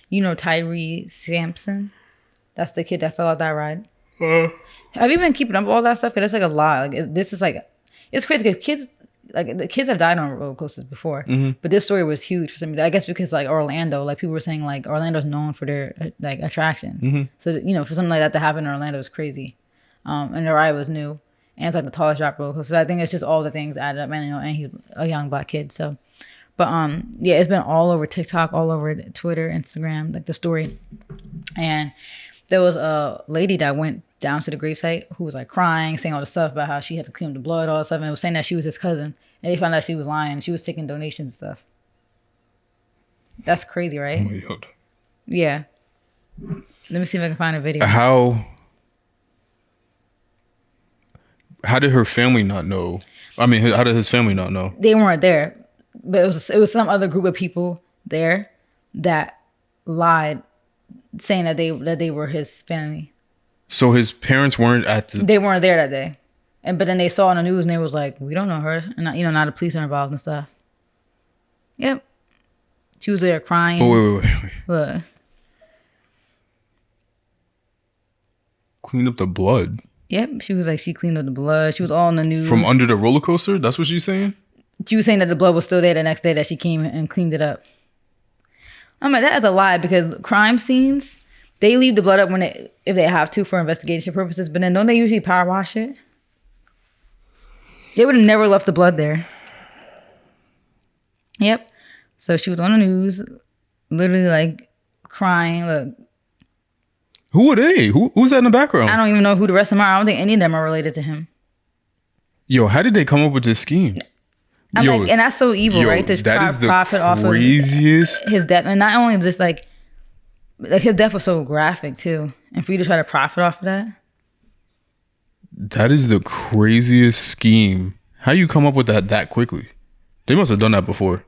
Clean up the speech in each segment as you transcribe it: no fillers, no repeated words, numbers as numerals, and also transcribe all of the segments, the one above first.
You know Tyre Sampson? That's the kid that fell out that ride. Have you been keeping up with all that stuff? 'Cause that's like a lot. Like this is like, it's crazy because kids, like the kids have died on roller coasters before, but this story was huge for some reason. I guess because like Orlando, like people were saying like Orlando's known for their like attractions. So for something like that to happen in Orlando was crazy. And the ride was new, and it's like the tallest drop roller coaster. So I think it's just all the things added up, and he's a young black kid. So, but yeah, it's been all over TikTok, all over Twitter, Instagram, like the story, and there was a lady that went down to the gravesite who was like crying, saying all the stuff about how she had to clean up the blood, all that stuff, and was saying that she was his cousin. And they found out she was lying. She was taking donations and stuff. That's crazy, right? Oh my God. Yeah. Let me see if I can find a video. How did her family not know? I mean, how did his family not know? They weren't there, but it was some other group of people there that lied, saying that they were his family. So his parents weren't at the... They weren't there that day. But then they saw on the news and they was like, we don't know her. And now the police are involved and stuff. Yep. She was there crying. Oh, wait. What? Clean up the blood? Yep. She was like, she cleaned up the blood. She was all in the news. From under the roller coaster? That's what she's saying? She was saying that the blood was still there the next day that she came and cleaned it up. I'm like, that is a lie because crime scenes, they leave the blood up if they have to for investigation purposes, but then don't they usually power wash it? They would have never left the blood there. Yep. So she was on the news, literally like crying. Look. Who are they? Who's that in the background? I don't even know who the rest of them are. I don't think any of them are related to him. Yo, how did they come up with this scheme? I'm like, and that's so evil, right? To that is the profit craziest. Off of his death. And not only this, like his death was so graphic too. And for you to try to profit off of that. That is the craziest scheme. How you come up with that quickly? They must have done that before.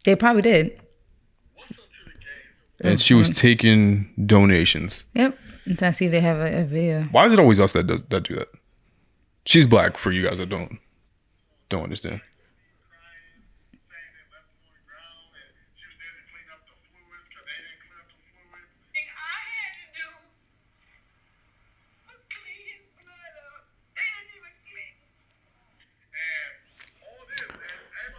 They probably did. And she was taking donations. Yep. I'm trying to see if they have a video. Why is it always us that do that? She's black for you guys that don't understand.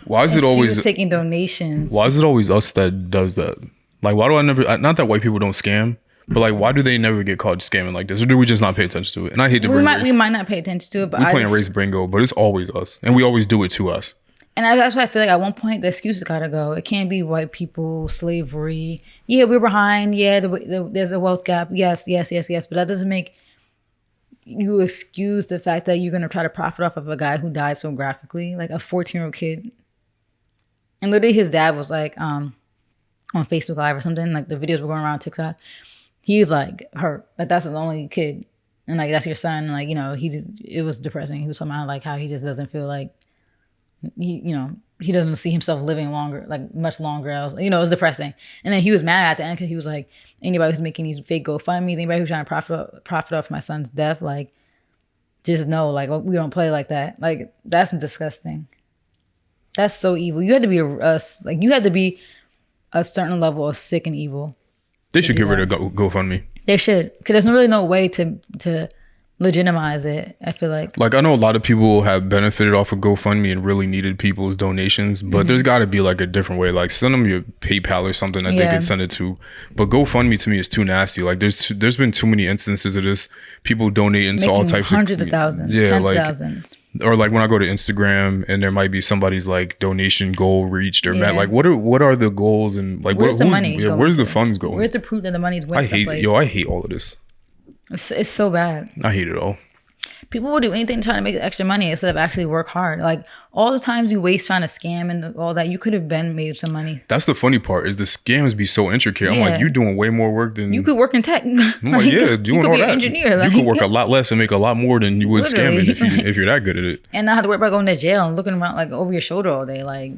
Why is it always... She was taking donations. Why is it always us that does that? Like, why do I never... Not that white people don't scam, but like, why do they never get caught scamming like this? Or do we just not pay attention to it? And I hate to bring race. We might not pay attention to it, but we playing race bingo, but it's always us. And we always do it to us. And that's why I feel like at one point, the excuses gotta go. It can't be white people, slavery. Yeah, we're behind. Yeah, there's a wealth gap. Yes. But that doesn't make you excuse the fact that you're going to try to profit off of a guy who died so graphically, like a 14-year-old kid. And literally his dad was like on Facebook Live or something, like the videos were going around TikTok. He's like hurt, like that's his only kid, and like that's your son. And, like, it was depressing. He was talking about like how he just doesn't feel like he doesn't see himself living longer, like much longer else. It was depressing. And then he was mad at the end because he was like, anybody who's making these fake GoFundMes, anybody who's trying to profit off my son's death, like just know, like, we don't play like that. Like that's disgusting. That's so evil. You had to be you had to be a certain level of sick and evil. They should get rid of GoFundMe. They should, because there's really no way to legitimize it. I feel like I know a lot of people have benefited off of GoFundMe and really needed people's donations, but there's got to be like a different way. Like send them your PayPal or something that they can send it to. But GoFundMe to me is too nasty. Like there's been too many instances of this. People donating to all types hundreds of thousands, thousands. Or like when I go to Instagram and there might be somebody's like donation goal reached or met. Like what are the goals and like where's the money? Where's the funds going? Where's the proof that the money's went someplace? I hate all of this. It's so bad. I hate it all. People will do anything to try to make extra money instead of actually work hard. Like all the times you waste trying to scam and all that, you could have made some money. That's the funny part is the scams be so intricate. I'm like, you're doing way more work than... You could work in tech. I'm like, doing you could all be that. An engineer. You could work a lot less and make a lot more than you would scamming if you're that good at it. And not have to worry about going to jail and looking around like over your shoulder all day. Like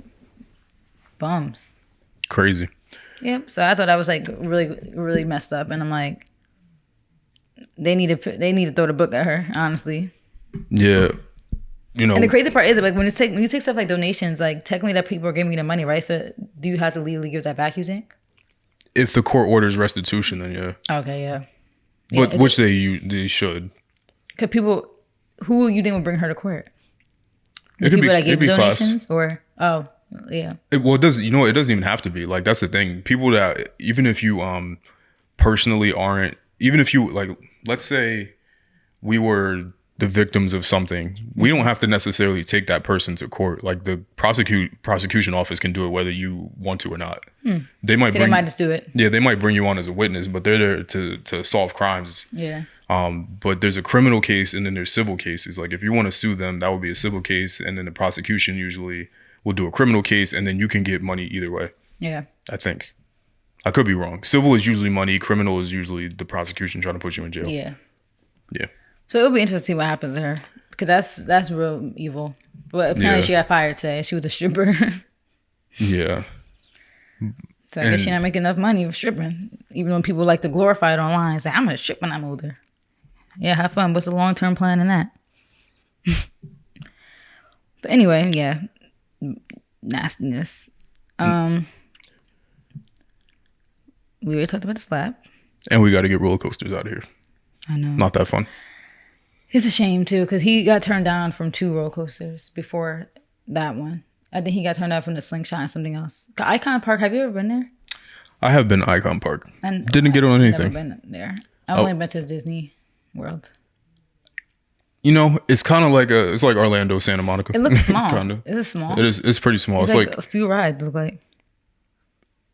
bums. Crazy. Yep. So I thought that was like really, really messed up. And I'm like, they need to throw the book at her, honestly. Yeah. And the crazy part is like when you take stuff like donations, like technically that people are giving you the money, right? So do you have to legally give that back, you think? If the court orders restitution, then yeah. Okay, yeah. But which they should. Cause people, who you think will bring her to court? The It could people be, that gave donations, class. or yeah. It doesn't. You know, it doesn't even have to be. Like that's the thing. People that even if you personally aren't, even if you like, let's say we were the victims of something, we don't have to necessarily take that person to court. Like the prosecution office can do it whether you want to or not. They might just do it. Yeah, they might bring you on as a witness, but they're there to solve crimes. Yeah. But there's a criminal case and then there's civil cases. Like if you want to sue them, that would be a civil case, and then the prosecution usually will do a criminal case, and then you can get money either way. Yeah. I think. I could be wrong. Civil is usually money. Criminal is usually the prosecution trying to put you in jail. Yeah. Yeah. So it'll be interesting to see what happens to her, because that's real evil. But apparently she got fired today. She was a stripper. Yeah. So I guess she not making enough money for stripping, even when people like to glorify it online. Say, I'm gonna strip when I'm older. Yeah, have fun. What's the long-term plan in that? But anyway, yeah, nastiness. We already talked about the slap. And we got to get roller coasters out of here. I know. Not that fun. It's a shame too, because he got turned down from 2 roller coasters before that one. I think he got turned down from the Slingshot and something else. Icon Park, have you ever been there? I have been to Icon Park. And didn't get on anything. Never been there. I've only been to Disney World. You know, it's kind of like it's like Orlando, Santa Monica. It looks small. Kinda. Is it small? It is. It's pretty small. It's like a few rides. Look like.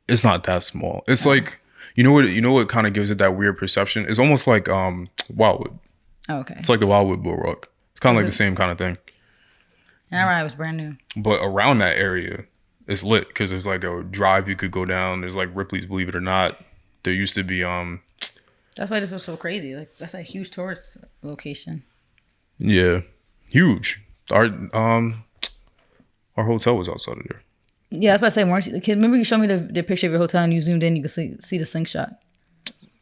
It's not that small. It's like you know what kind of gives it that weird perception. It's almost like Wildwood. Oh, okay. It's like the Wildwood Bull Rock. It's kind of like the same kind of thing. And that ride was brand new. But around that area, it's lit because there's like a drive you could go down. There's like Ripley's Believe It or Not. There used to be That's why it feels so crazy. Like that's a huge tourist location. Yeah, huge. Our hotel was outside of there. Yeah, I was about to say, weren't you? Remember you showed me the picture of your hotel and you zoomed in, you could see the Slingshot.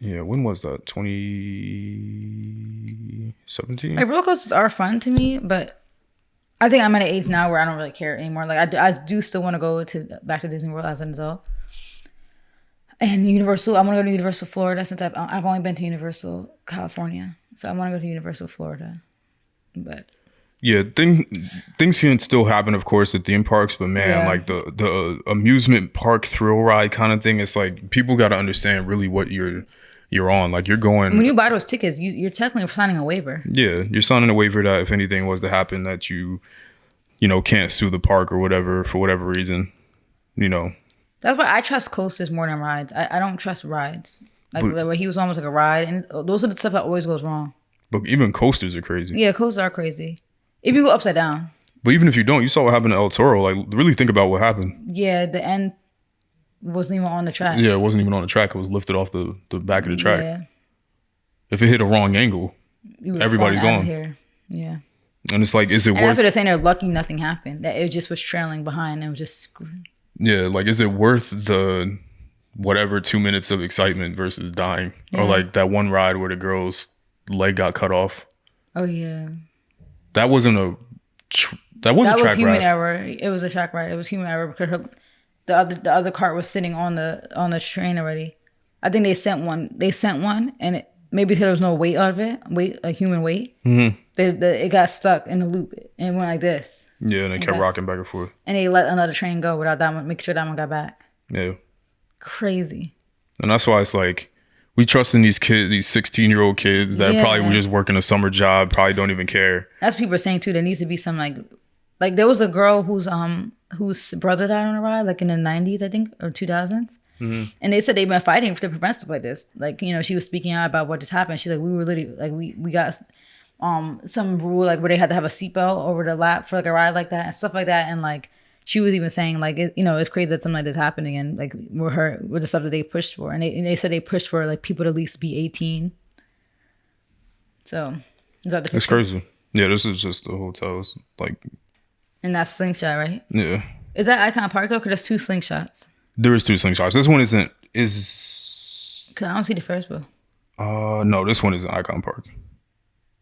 Yeah, when was that? 2017? Like roller coasters are fun to me, but I think I'm at an age now where I don't really care anymore. Like I do still want to go back to Disney World as an adult. And Universal, I want to go to Universal Florida since I've only been to Universal California, so I want to go to Universal Florida. But yeah, things can still happen, of course, at theme parks. But man, like the amusement park thrill ride kind of thing, it's like people got to understand really what you're on. Like you're going when you buy those tickets, you're technically signing a waiver. Yeah, you're signing a waiver that if anything was to happen, that you can't sue the park or whatever for whatever reason. That's why I trust coasters more than rides. I don't trust rides. Like where he was almost like a ride, and those are the stuff that always goes wrong. But even coasters are crazy. Yeah, coasters are crazy. If you go upside down. But even if you don't, you saw what happened to El Toro. Like, really think about what happened. Yeah, the end wasn't even on the track. Yeah, it wasn't even on the track. It was lifted off the back of the track. Yeah. If it hit a wrong angle, everybody's gone. Here. Yeah. And it's like, is it worth... And that's what they're saying. They're lucky nothing happened. That it just was trailing behind and it was just screwed. Yeah, like, is it worth the whatever 2 minutes of excitement versus dying? Yeah. Or like that one ride where the girl's leg got cut off. Oh, yeah. That wasn't a... That was human error. It was a track ride. It was human error because the other cart was sitting on the train already. I think they sent one. And maybe because there was no weight of it, human weight. Mm-hmm. It got stuck in the loop and it went like this. Yeah, and it kept rocking back and forth. And they let another train go without that one, make sure that one got back. Yeah. Crazy. And that's why it's like, we trust in these kids, these 16-year-old kids that probably were just working a summer job, probably don't even care. That's what people are saying too. There needs to be some like there was a girl whose brother died on a ride, like in the 90s, I think, or 2000s. Mm-hmm. And they said they've been fighting to prevent stuff like this. Like, she was speaking out about what just happened. She's like, we were literally, like, we got some rule, like, where they had to have a seatbelt over the lap for, like, a ride like that and stuff like that. And, like, she was even saying, like, it's crazy that something like this happened again, like, with the stuff that they pushed for. And they said they pushed for, like, people to at least be 18. So, is that the picture? It's crazy. Yeah, this is just the hotels, like. And that's Slingshot, right? Yeah. Is that Icon Park, though? Because there's 2 Slingshots. There is 2 Slingshots. This one is... Because I don't see the first one. No, this one is Icon Park.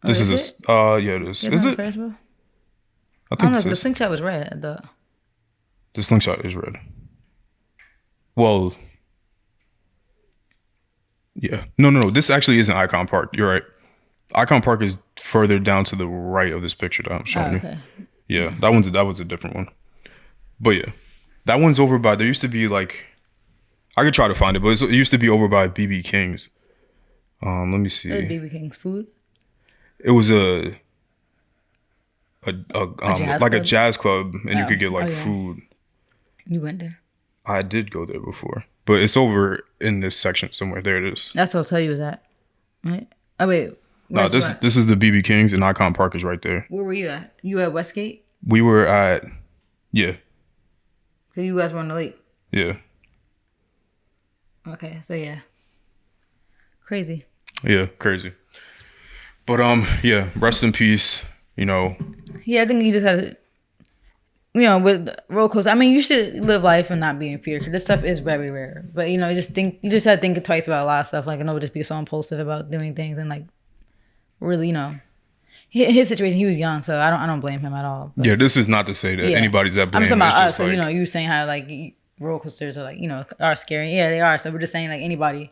Oh, this is it? Yeah, it is. Is it? First one? I think the Slingshot was red. The Slingshot is red. Well, Yeah. No. This actually isn't Icon Park. You're right. Icon Park is further down to the right of this picture that I'm showing okay. you. Yeah, that was a different one. But yeah, that one's over by. There used to be like, I could try to find it, but it used to be over by BB King's. Let me see. BB King's food. It was a like a jazz club, and you could get like food. You went there? I did go there before, but it's over in this section somewhere. There it is. That's what I'll tell you is that, right? Oh wait. No, this is the BB King's, and Icon Park is right there. Where were you at? You at Westgate? We were at, yeah. So you guys were on the lake. Yeah. Okay, so yeah. Crazy. Yeah, crazy. But yeah, rest in peace. You know. Yeah, I think you just had to, you know, with roller coaster. I mean, you should live life and not be in fear because this stuff is very rare. But you know, you just have to think twice about a lot of stuff. Like, I know, just be so impulsive about doing things and like, really, you know, his situation. He was young, so I don't blame him at all. But, yeah, this is not to say that anybody's at blame. I'm talking about us. So you know, you were saying how like roller coasters are like, you know, are scary. Yeah, they are. So we're just saying like anybody.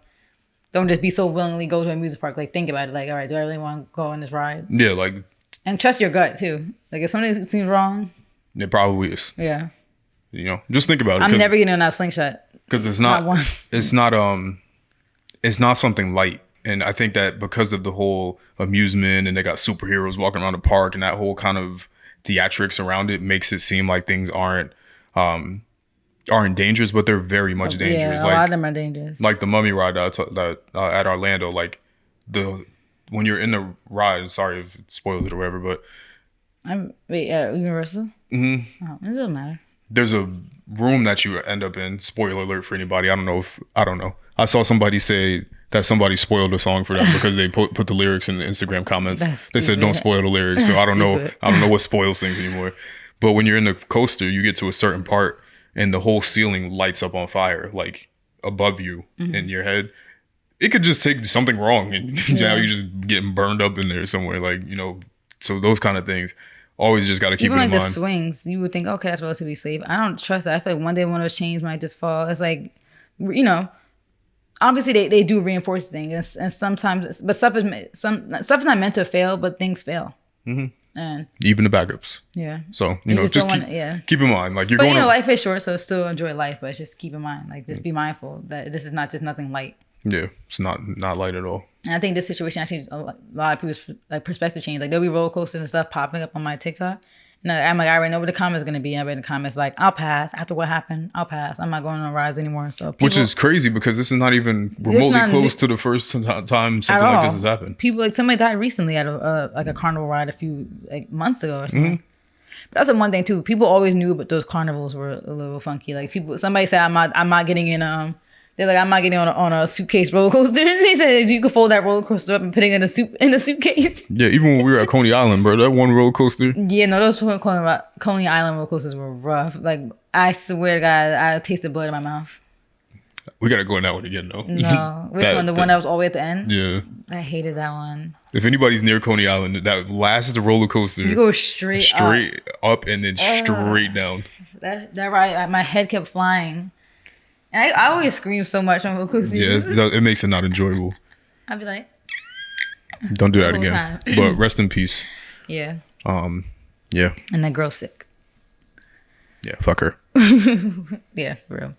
Don't just be so willingly go to a music park. Like, think about it. Like, all right, do I really want to go on this ride? Yeah, like... And trust your gut, too. Like, if something seems wrong... It probably is. Yeah. You know, just think about it. I'm never getting on that slingshot. Because it's not something light. And I think that because of the whole amusement and they got superheroes walking around the park and that whole kind of theatrics around it makes it seem like things aren't dangerous, but they're very much dangerous. Yeah, a lot of them are dangerous. Like the mummy ride that at Orlando, like when you're in the ride, sorry if it spoils it or whatever, but at Universal? Mm-hmm. Oh, it doesn't matter. There's a room that you end up in. Spoiler alert for anybody. I don't know. I saw somebody say that somebody spoiled a song for them because they put the lyrics in the Instagram comments. They said don't spoil the lyrics. So I don't know what spoils things anymore. But when you're in the coaster, you get to a certain part and the whole ceiling lights up on fire, like above you in your head. It could just take something wrong and now you're just getting burned up in there somewhere. Like, you know, so those kind of things. Always just got to keep it in mind. Even like the swings, you would think, okay, that's relatively safe. I don't trust that. I feel like one day one of those chains might just fall. It's like, you know, obviously they do reinforce things, and sometimes, but stuff is not meant to fail, but things fail. Mm-hmm. And even the backups. Yeah. So you know, just keep in mind, like But you know, life is short, so still enjoy life. But just keep in mind, like, just be mindful that this is not just nothing light. Yeah, it's not light at all. And I think this situation actually a lot of people's like perspective change. Like, there'll be roller coasters and stuff popping up on my TikTok. And I'm like, I already know what the comments are going to be. I read the comments like, I'll pass. After what happened, I'll pass. I'm not going on rides anymore. So which is crazy because this is not even remotely close to the first time something like this has happened. People, like, somebody died recently at a carnival ride a few months ago or something. Mm-hmm. But that's the one thing too. People always knew, but those carnivals were a little funky. Like, somebody said, I'm not getting in they're like, I'm not getting on a suitcase roller coaster. They said you could fold that roller coaster up and put it in a suitcase. Yeah, even when we were at Coney Island, bro, that one roller coaster. Yeah, no, those Coney Island roller coasters were rough. Like, I swear to God, I tasted blood in my mouth. We gotta go in that one again, though. No, which one? The one that was all the way at the end. Yeah, I hated that one. If anybody's near Coney Island, that last roller coaster, you go straight up and then straight down. That ride, my head kept flying. And I always scream so much on roller coasters. Yeah, it makes it not enjoyable. I'd be like, don't do that again. But rest in peace. Yeah. Yeah. And that girl's sick. Yeah, fuck her. Yeah, for real.